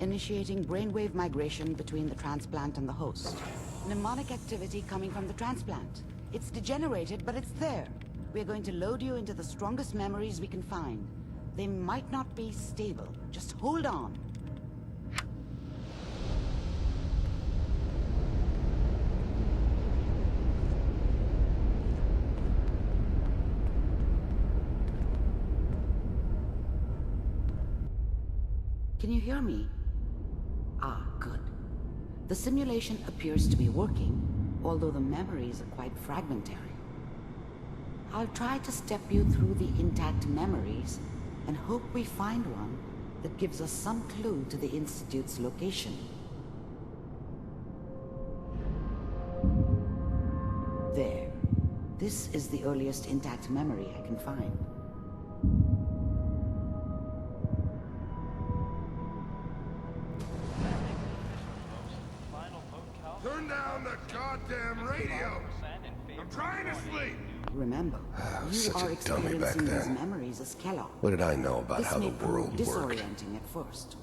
initiating brainwave migration between the transplant and the host. Mnemonic activity coming from the transplant. It's degenerated, but it's there. We're going to load you into the strongest memories we can find. They might not be stable. Just hold on. Can you hear me? Ah, good. The simulation appears to be working, although the memories are quite fragmentary. I'll try to step you through the intact memories and hope we find one that gives us some clue to the Institute's location. There. This is the earliest intact memory I can find. Turn down the goddamn radio! I'm trying to sleep! Remember, you such are a dummy back experiencing these then. memories as Kellogg. What did I know about how the This may prove world worked? disorienting at first.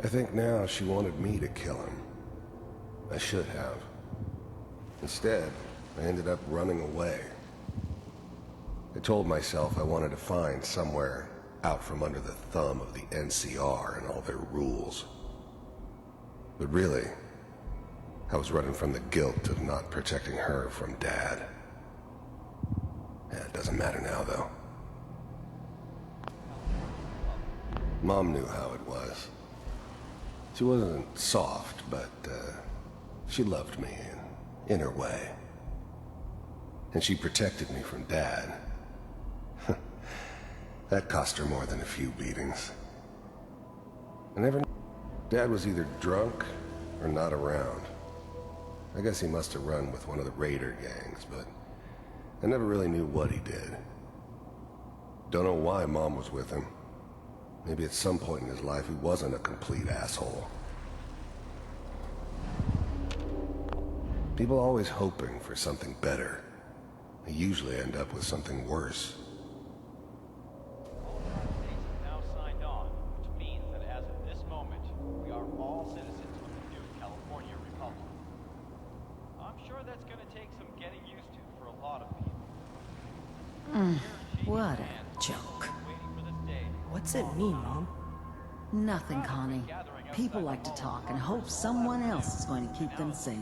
I think now she wanted me to kill him. I should have. Instead, I ended up running away. I told myself I wanted to find somewhere out from under the thumb of the NCR and all their rules. But really, I was running from the guilt of not protecting her from Dad. Yeah, it doesn't matter now, though. Mom knew how it was. She wasn't soft, but she loved me in her way. And she protected me from Dad. That cost her more than a few beatings. I never knew. Dad was either drunk or not around. I guess he must have run with one of the raider gangs, but I never really knew what he did. Don't know why Mom was with him. Maybe at some point in his life he wasn't a complete asshole. People always hoping for something better. They usually end up with something worse. Now signed on, which means that as of this moment, we are all citizens of the new California Republic. I'm sure that's going to take some getting used to for a lot of people. What a joke. Waiting for this day. What's it mean, Mom? Nothing, Connie. People like to talk and hope someone else is going to keep them safe.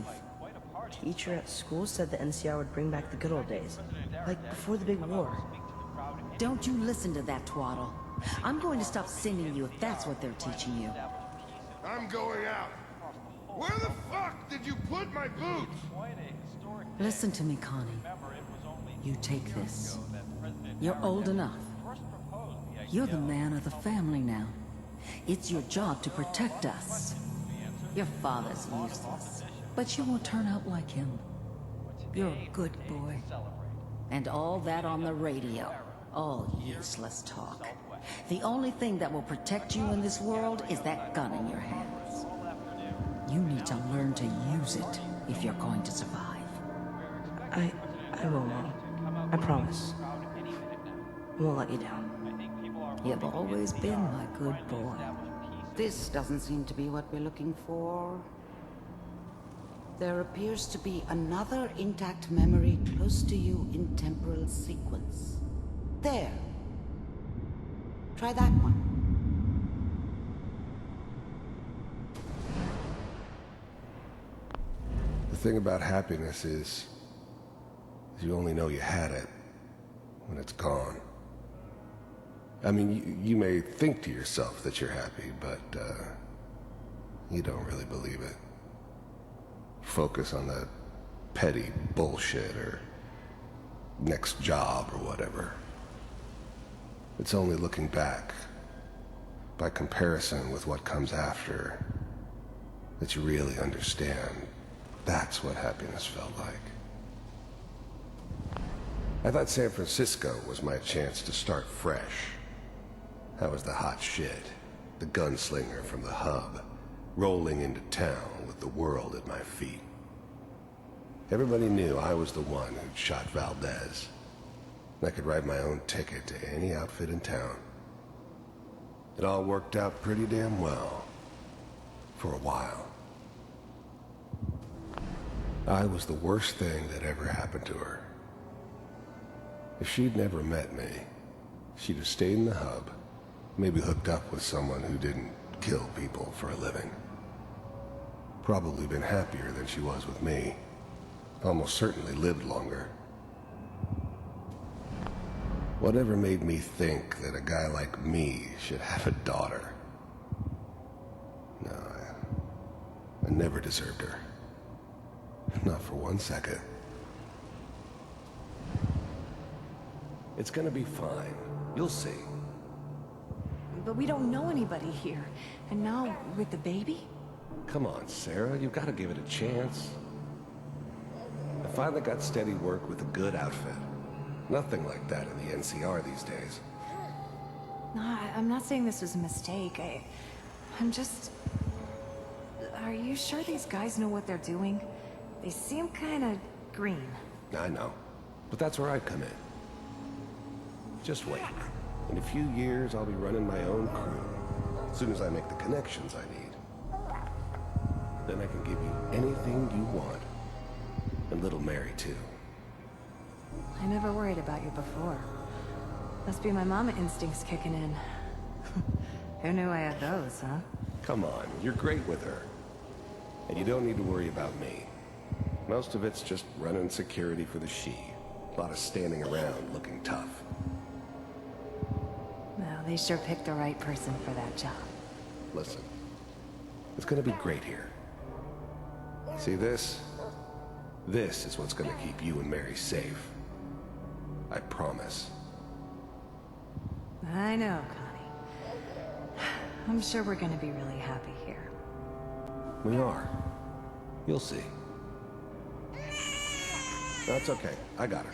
Teacher at school said the NCR would bring back the good old days. Like before the big war. Don't you listen to that twaddle. I'm going to stop singing you if that's what they're teaching you. I'm going out. Where the fuck did you put my boots? Listen to me, Connie. You take this. You're old enough. You're the man of the family now. It's your job to protect us. Your father's useless, but you won't turn out like him. You're a good boy. And all that on the radio, all useless talk. The only thing that will protect you in this world is that gun in your hands. You need to learn to use it if you're going to survive. I will, Mom. I promise. I won't let you down. You've always been my good boy. This doesn't seem to be what we're looking for. There appears to be another intact memory close to you in temporal sequence. There. Try that one. The thing about happiness is you only know you had it when it's gone. I mean, you may think to yourself that you're happy, but you don't really believe it. Focus on the petty bullshit or next job or whatever. It's only looking back, by comparison with what comes after, that you really understand that's what happiness felt like. I thought San Francisco was my chance to start fresh. I was the hot shit, the gunslinger from the hub, rolling into town with the world at my feet. Everybody knew I was the one who'd shot Valdez. I could write my own ticket to any outfit in town. It all worked out pretty damn well. For a while. I was the worst thing that ever happened to her. If she'd never met me, she'd have stayed in the hub, maybe hooked up with someone who didn't kill people for a living. Probably been happier than she was with me. Almost certainly lived longer. Whatever made me think that a guy like me should have a daughter? No, I never deserved her. Not for 1 second. It's gonna be fine. You'll see. But we don't know anybody here. And now, with the baby? Come on, Sarah. You've got to give it a chance. I finally got steady work with a good outfit. Nothing like that in the NCR these days. No, I'm not saying this was a mistake. I'm just... Are you sure these guys know what they're doing? They seem kind of green. I know. But that's where I come in. Just wait. In a few years, I'll be running my own crew. As soon as I make the connections I need. Then I can give you anything you want. And little Mary, too. I never worried about you before. Must be my mama instincts kicking in. Who knew I had those, huh? Come on, you're great with her. And you don't need to worry about me. Most of it's just running security for the she. A lot of standing around looking tough. Well, they sure picked the right person for that job. Listen, it's gonna be great here. See this? This is what's gonna keep you and Mary safe. I promise. I know, Connie. I'm sure we're gonna be really happy here. We are. You'll see. That's okay. I got her.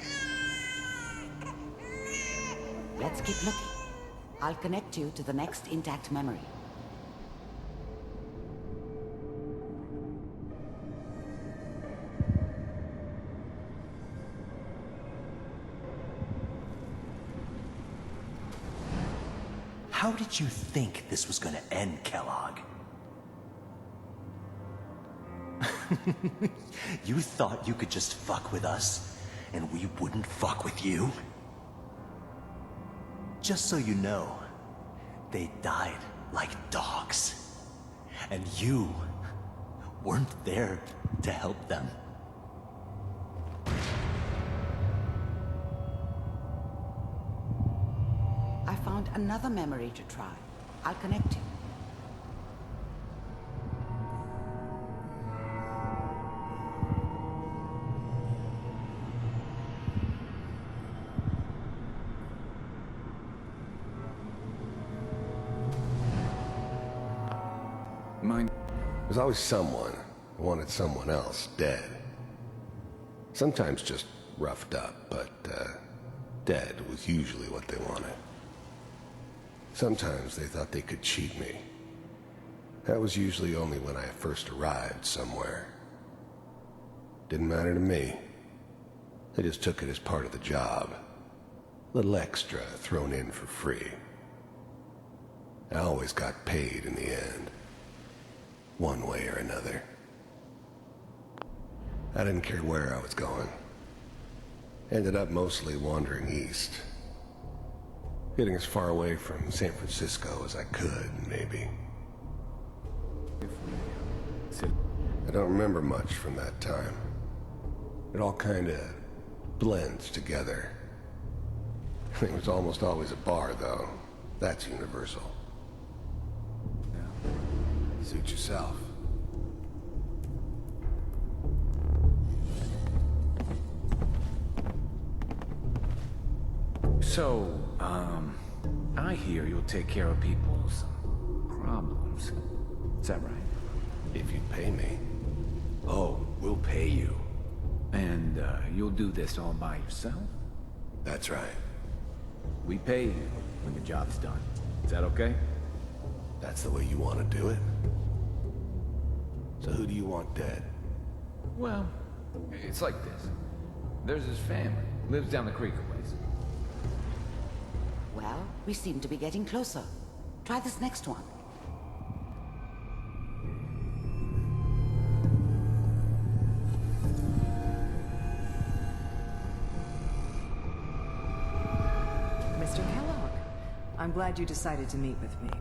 Let's keep looking. I'll connect you to the next intact memory. How did you think this was gonna end, Kellogg? You thought you could just fuck with us, and we wouldn't fuck with you? Just so you know, they died like dogs. And you weren't there to help them. I found another memory to try. I'll connect you. There's always someone who wanted someone else dead. Sometimes just roughed up, but dead was usually what they wanted. Sometimes they thought they could cheat me. That was usually only when I first arrived somewhere. Didn't matter to me. They just took it as part of the job. A little extra thrown in for free. I always got paid in the end. One way or another. I didn't care where I was going. Ended up mostly wandering east. Getting as far away from San Francisco as I could, maybe. I don't remember much from that time. It all kinda blends together. It was almost always a bar, though. That's universal. Suit yourself. So, I hear you'll take care of people's problems. Is that right? If you pay me. Oh, we'll pay you. And, you'll do this all by yourself? That's right. We pay you when the job's done. Is that okay? That's the way you want to do it? So who do you want dead? Well, it's like this. There's his family. Lives down the creek a ways. Well, we seem to be getting closer. Try this next one. Mr. Kellogg. I'm glad you decided to meet with me.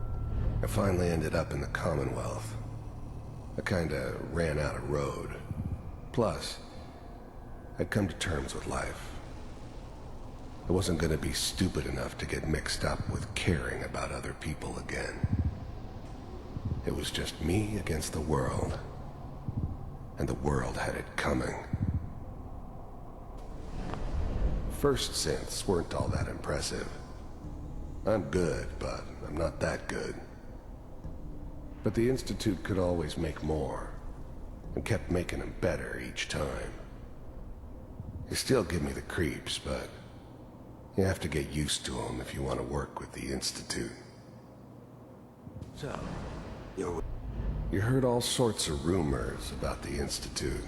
I finally ended up in the Commonwealth. I kinda ran out of road. Plus, I'd come to terms with life. I wasn't gonna be stupid enough to get mixed up with caring about other people again. It was just me against the world. And the world had it coming. First synths weren't all that impressive. I'm good, but I'm not that good. But the Institute could always make more, and kept making them better each time. They still give me the creeps, but you have to get used to them if you want to work with the Institute. So, You heard all sorts of rumors about the Institute,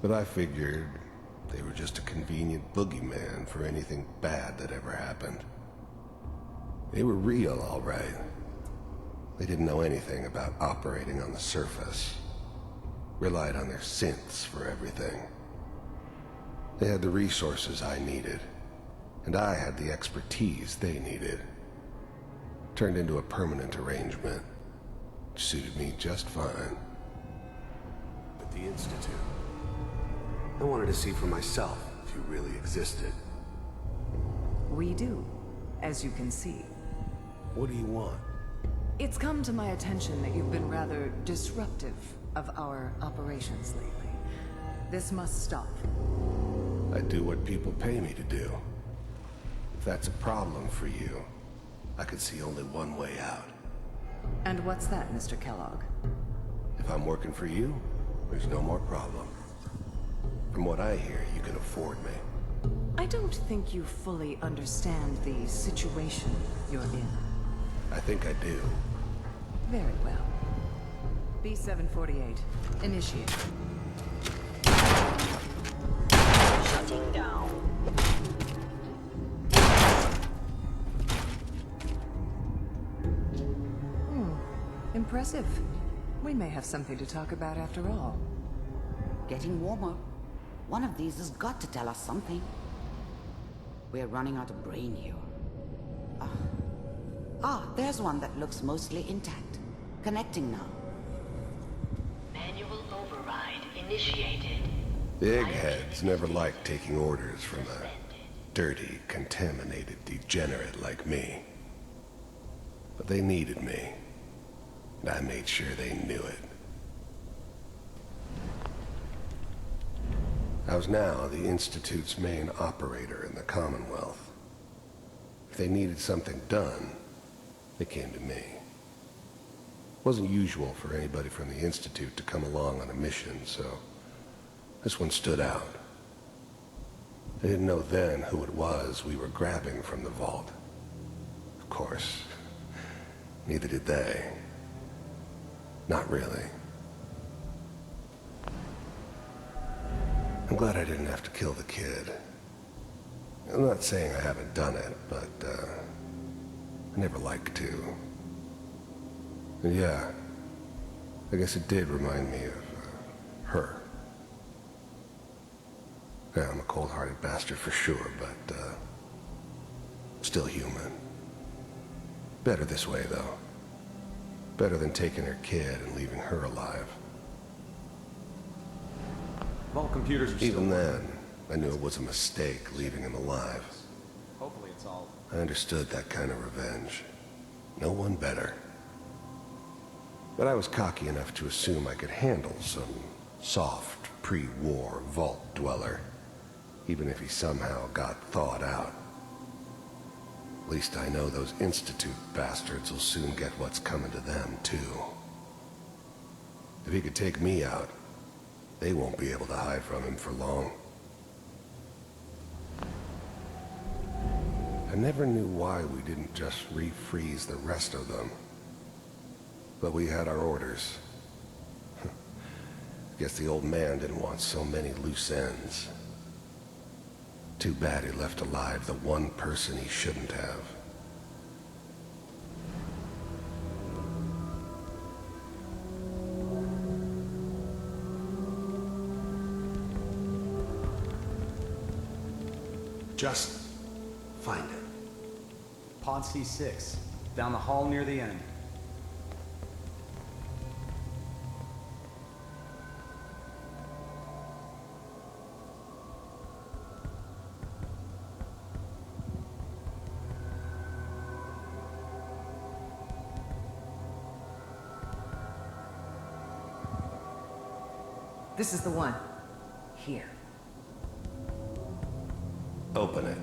but I figured they were just a convenient boogeyman for anything bad that ever happened. They were real, all right. They didn't know anything about operating on the surface. Relied on their synths for everything. They had the resources I needed, and I had the expertise they needed. Turned into a permanent arrangement, which suited me just fine. At the Institute, I wanted to see for myself if you really existed. We do, as you can see. What do you want? It's come to my attention that you've been rather disruptive of our operations lately. This must stop. I do what people pay me to do. If that's a problem for you, I could see only one way out. And what's that, Mr. Kellogg? If I'm working for you, there's no more problem. From what I hear, you can afford me. I don't think you fully understand the situation you're in. I think I do. Very well. B-748, initiate. Shutting down. Impressive. We may have something to talk about after all. Getting warmer. One of these has got to tell us something. We're running out of brain here. There's one that looks mostly intact. Connecting now. Manual override initiated. The eggheads never liked taking orders from a dirty, contaminated degenerate like me. But they needed me, and I made sure they knew it. I was now the Institute's main operator in the Commonwealth. If they needed something done, they came to me. It wasn't usual for anybody from the Institute to come along on a mission, so this one stood out. I didn't know then who it was we were grabbing from the vault. Of course, neither did they. Not really. I'm glad I didn't have to kill the kid. I'm not saying I haven't done it, but, I never liked to. And yeah, I guess it did remind me of, her. Yeah, I'm a cold-hearted bastard for sure, but, still human. Better this way, though. Better than taking her kid and leaving her alive. All computers are Even then, I knew it was a mistake leaving him alive. Hopefully it's all... I understood that kind of revenge. No one better. But I was cocky enough to assume I could handle some soft, pre-war vault dweller, even if he somehow got thawed out. At least I know those Institute bastards will soon get what's coming to them, too. If he could take me out, they won't be able to hide from him for long. I never knew why we didn't just refreeze the rest of them. But we had our orders. Guess the old man didn't want so many loose ends. Too bad he left alive the one person he shouldn't have. Just find it. Pod C6, down the hall near the end. This is the one. Here. Open it.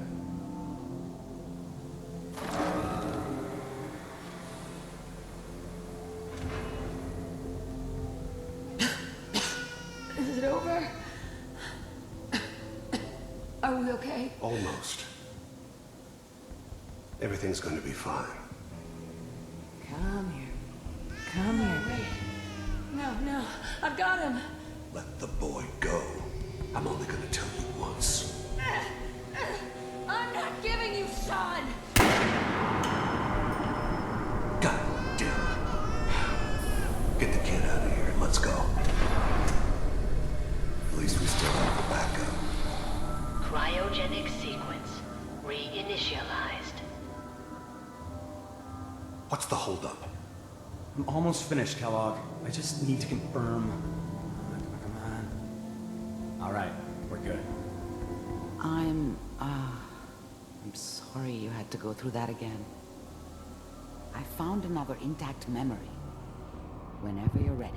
Is it over? Are we okay? Almost. Everything's gonna be fine. Come here. Come here. No, I've got him. Let the boy go. I'm only gonna tell you once. I'm not giving you Sean. God damn it. Get the kid out of here and let's go. At least we still have the backup. Cryogenic sequence reinitialized. What's the holdup? I'm almost finished, Kellogg. I just need to confirm. Come on. All right, we're good. I'm sorry you had to go through that again. I found another intact memory. Whenever you're ready.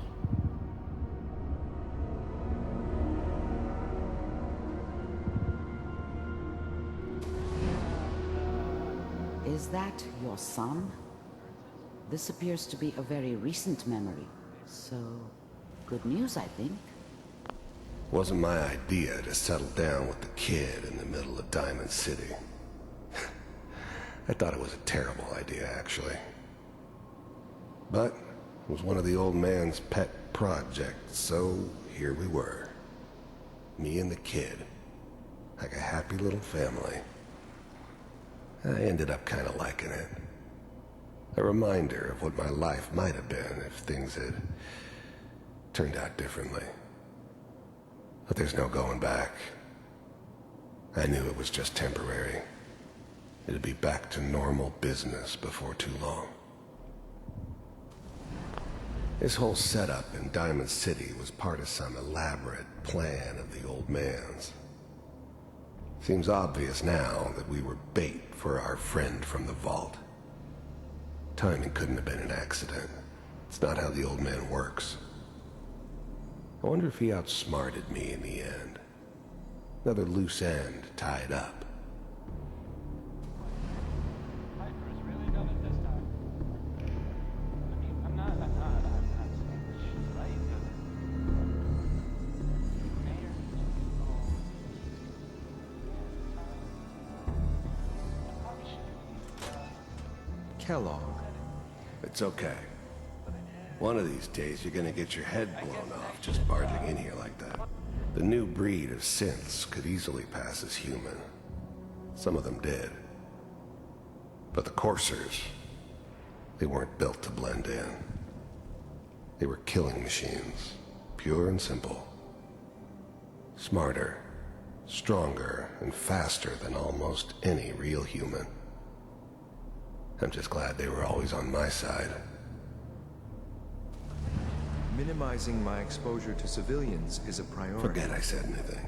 Is that your son? This appears to be a very recent memory. So, good news, I think. Wasn't my idea to settle down with the kid in the middle of Diamond City. I thought it was a terrible idea, actually. But it was one of the old man's pet projects, so here we were. Me and the kid. Like a happy little family. I ended up kind of liking it. A reminder of what my life might have been if things had turned out differently. But there's no going back. I knew it was just temporary. It'd be back to normal business before too long. This whole setup in Diamond City was part of some elaborate plan of the old man's. Seems obvious now that we were bait for our friend from the vault. Timing couldn't have been an accident. It's not how the old man works. I wonder if he outsmarted me in the end. Another loose end tied up. Piper's really done it this time. I mean, I'm not saying she's right, but... Mayor, Kellogg. It's okay. One of these days you're gonna get your head blown off just barging in here like that. The new breed of synths could easily pass as human. Some of them did. But the coursers, they weren't built to blend in. They were killing machines, pure and simple. Smarter, stronger, and faster than almost any real human. I'm just glad they were always on my side. Minimizing my exposure to civilians is a priority. Forget I said anything.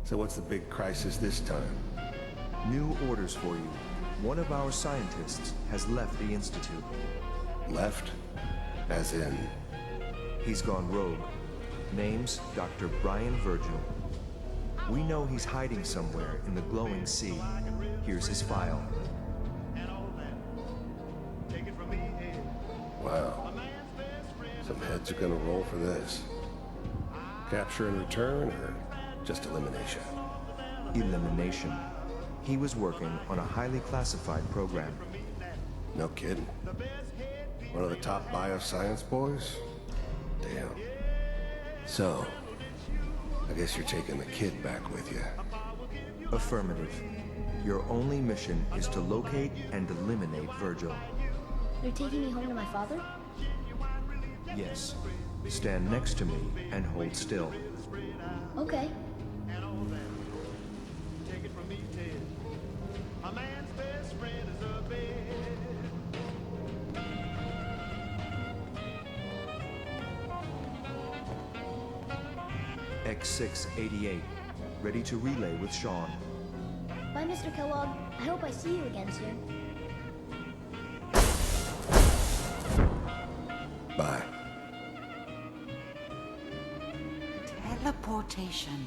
So what's the big crisis this time? New orders for you. One of our scientists has left the Institute. Left? As in? He's gone rogue. Name's Dr. Brian Virgil. We know he's hiding somewhere in the glowing sea. Here's his file. Wow. Some heads are gonna roll for this. Capture and return, or just elimination? Elimination. He was working on a highly classified program. No kidding. One of the top bioscience boys? Damn. So, I guess you're taking the kid back with you. Affirmative. Your only mission is to locate and eliminate Virgil. You're taking me home to my father? Yes. Stand next to me and hold still. Okay. Take it from me, Ted. A man's best friend is a X688, ready to relay with Sean. Bye, Mr. Kellogg. I hope I see you again soon. Bye. Teleportation.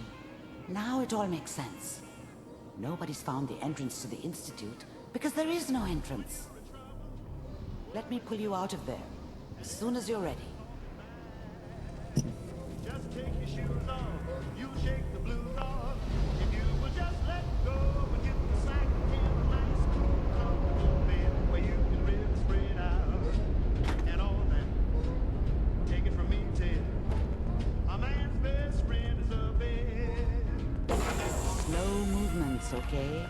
Now it all makes sense. Nobody's found the entrance to the Institute because there is no entrance. Let me pull you out of there as soon as you're ready. Just take your shoes off, you shake the blues off. If you will just let go and get the sack in a nice, cool, comfortable bed where you can really spread out. And all that, take it from me, Ted. A man's best friend is a bed. Slow movements, okay?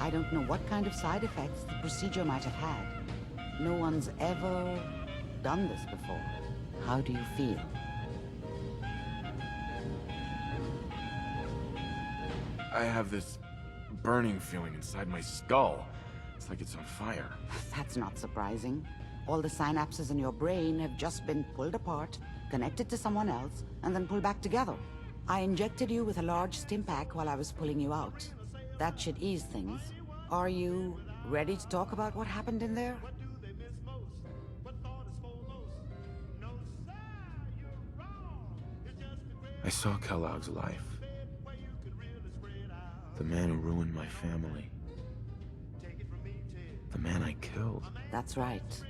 I don't know what kind of side effects the procedure might have had. No one's ever done this before. How do you feel? I have this burning feeling inside my skull. It's like it's on fire. That's not surprising. All the synapses in your brain have just been pulled apart, connected to someone else, and then pulled back together. I injected you with a large stim pack while I was pulling you out. That should ease things. Are you ready to talk about what happened in there? I saw Kellogg's life. The man who ruined my family. The man I killed. That's right.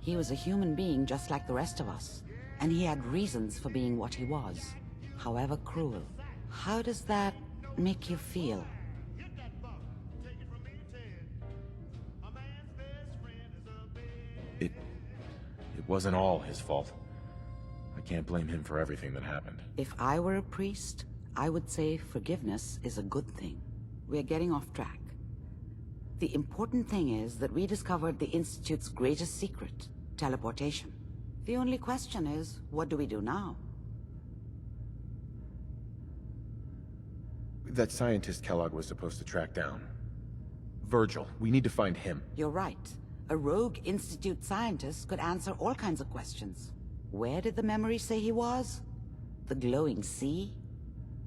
He was a human being just like the rest of us. And he had reasons for being what he was, however cruel. How does that make you feel? It wasn't all his fault. I can't blame him for everything that happened. If I were a priest, I would say forgiveness is a good thing. We're getting off track. The important thing is that we discovered the Institute's greatest secret, teleportation. The only question is, what do we do now? That scientist Kellogg was supposed to track down. Virgil, we need to find him. You're right. A rogue Institute scientist could answer all kinds of questions. Where did the memory say he was? The glowing sea?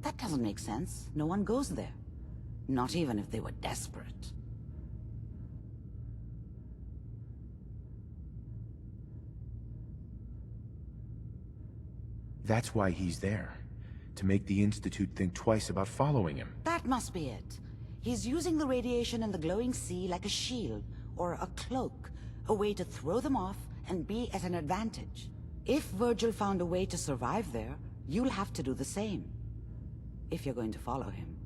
That doesn't make sense. No one goes there. Not even if they were desperate. That's why he's there. To make the Institute think twice about following him. That must be it. He's using the radiation in the glowing sea like a shield, or a cloak, a way to throw them off and be at an advantage. If Virgil found a way to survive there, you'll have to do the same. If you're going to follow him.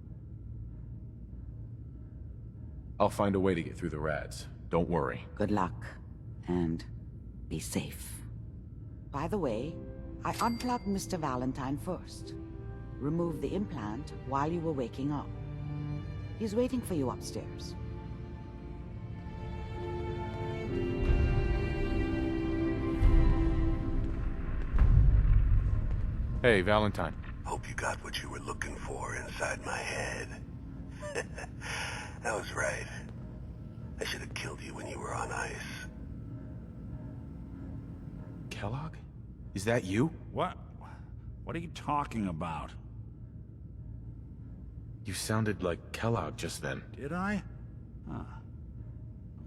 I'll find a way to get through the rads. Don't worry. Good luck. And be safe. By the way, I unplugged Mr. Valentine first. Removed the implant while you were waking up. He's waiting for you upstairs. Hey, Valentine. Hope you got what you were looking for inside my head. I was right. I should have killed you when you were on ice. Kellogg? Is that you? What are you talking about? You sounded like Kellogg just then. Did I? Huh.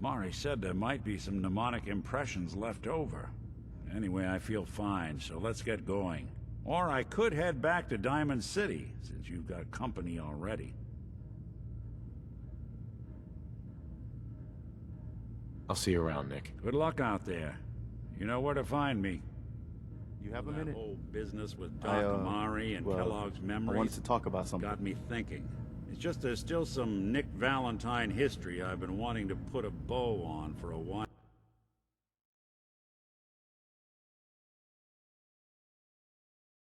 Mari said there might be some mnemonic impressions left over. Anyway, I feel fine, so let's get going. Or I could head back to Diamond City, since you've got company already. I'll see you around, Nick. Good luck out there. You know where to find me. You have a minute? That whole business with Doc Amari and Kellogg's memories. I wanted to talk about something. Got me thinking. It's just there's still some Nick Valentine history I've been wanting to put a bow on for a while.